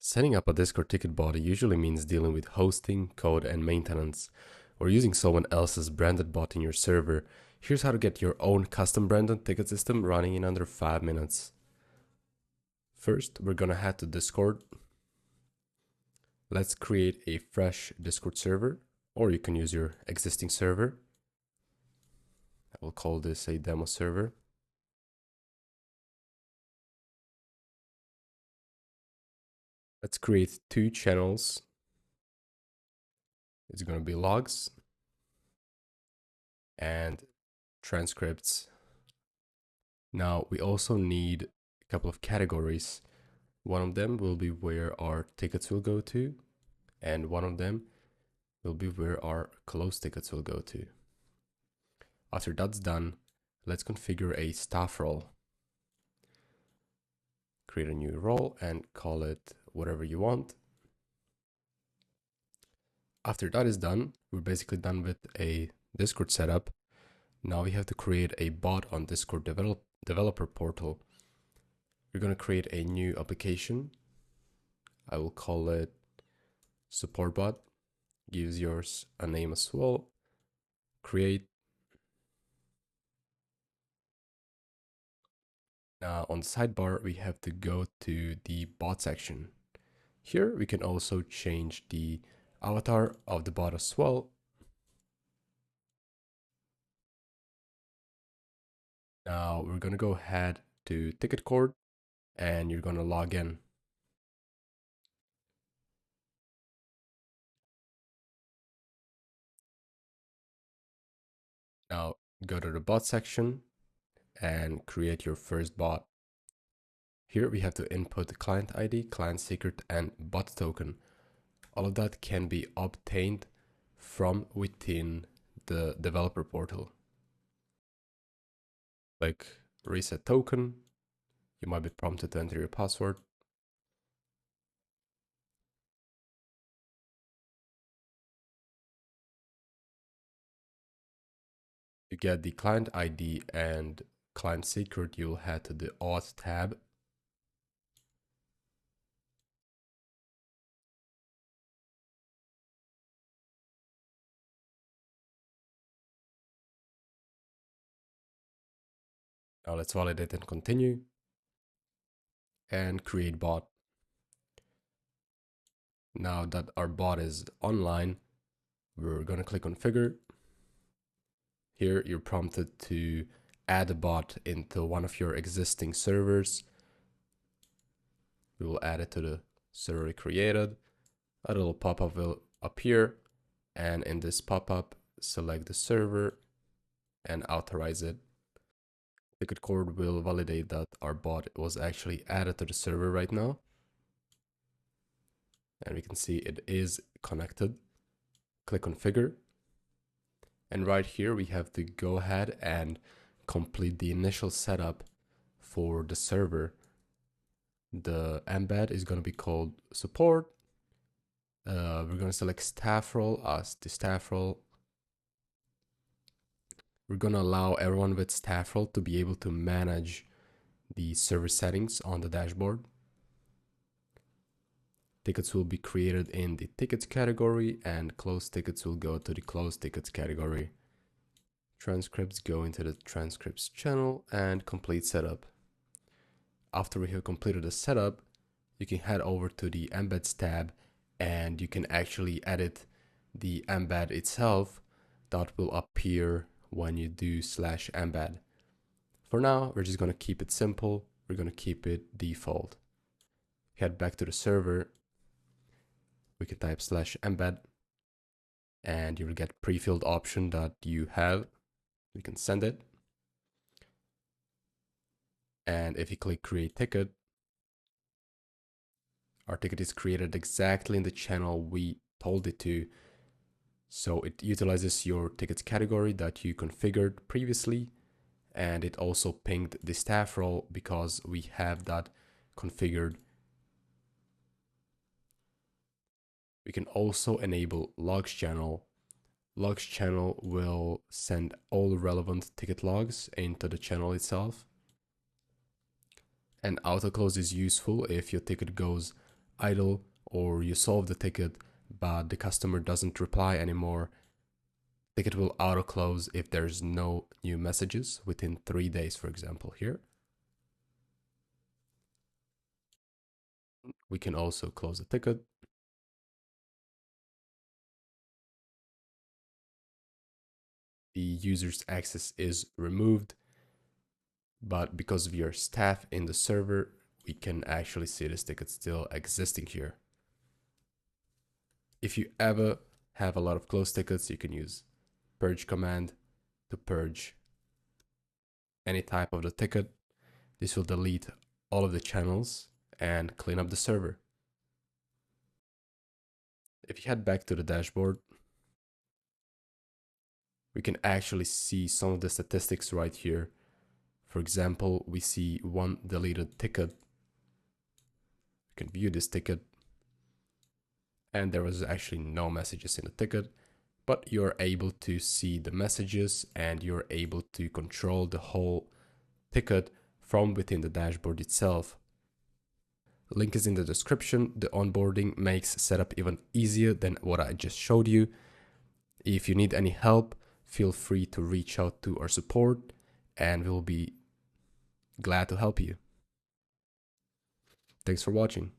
Setting up a Discord ticket bot usually means dealing with hosting, code, and maintenance, or using someone else's branded bot in your server. Here's how to get your own custom branded ticket system running in under 5 minutes. First, we're gonna head to Discord. Let's create a fresh Discord server, or you can use your existing server. I will call this a demo server. Let's create 2 channels. It's going to be logs and transcripts. Now we also need a couple of categories. One of them will be where our tickets will go to, and one of them will be where our closed tickets will go to. After that's done, let's configure a staff role. Create a new role and call it whatever you want. After that is done, we're basically done with a Discord setup. Now we have to create a bot on Discord developer portal. We're going to create a new application. I will call it support bot. Gives yours a name as well. Create. Now on the sidebar, we have to go to the bot section. Here we can also change the avatar of the bot as well. Now we're going to go ahead to TicketCord and you're going to log in. Now go to the bot section and create your first bot. Here we have to input the client ID, client secret, and bot token. All of that can be obtained from within the developer portal. Click reset token. You might be prompted to enter your password. To get the client ID and client secret, you'll head to the auth tab. Now let's validate and continue and create bot. Now that our bot is online, we're going to click configure. Here you're prompted to add a bot into one of your existing servers. We will add it to the server we created. A little pop-up will appear, and in this pop-up, select the server and authorize it. TicketCord will validate that our bot was actually added to the server right now. And we can see it is connected. Click configure. And right here, we have to go ahead and complete the initial setup for the server. The embed is going to be called support. We're going to select staff role as the staff role. We're going to allow everyone with staff role to be able to manage the server settings on the dashboard. Tickets will be created in the tickets category, and closed tickets will go to the closed tickets category. Transcripts go into the transcripts channel and complete setup. After we have completed the setup, you can head over to the embeds tab and you can actually edit the embed itself that will appear when you do /embed. For now, we're just going to keep it simple. We're going to keep it default. Head back to the server. We can type /embed and you will get pre-filled option that you have. You can send it. And if you click create ticket, our ticket is created exactly in the channel we told it to. So it utilizes your tickets category that you configured previously. And it also pinged the staff role because we have that configured. We can also enable logs channel. Logs channel will send all relevant ticket logs into the channel itself. And auto close is useful if your ticket goes idle or you solve the ticket but the customer doesn't reply anymore, ticket will auto close if there's no new messages within 3 days, for example. Here we can also close the ticket. The user's access is removed, but because of your staff in the server, we can actually see this ticket still existing here. If you ever have a lot of closed tickets, you can use purge command to purge any type of the ticket. This will delete all of the channels and clean up the server. If you head back to the dashboard, we can actually see some of the statistics right here. For example, we see one deleted ticket. We can view this ticket, and there was actually no messages in the ticket, but you're able to see the messages and you're able to control the whole ticket from within the dashboard itself. Link is in the description. The onboarding makes setup even easier than what I just showed you. If you need any help, feel free to reach out to our support and we'll be glad to help you. Thanks for watching.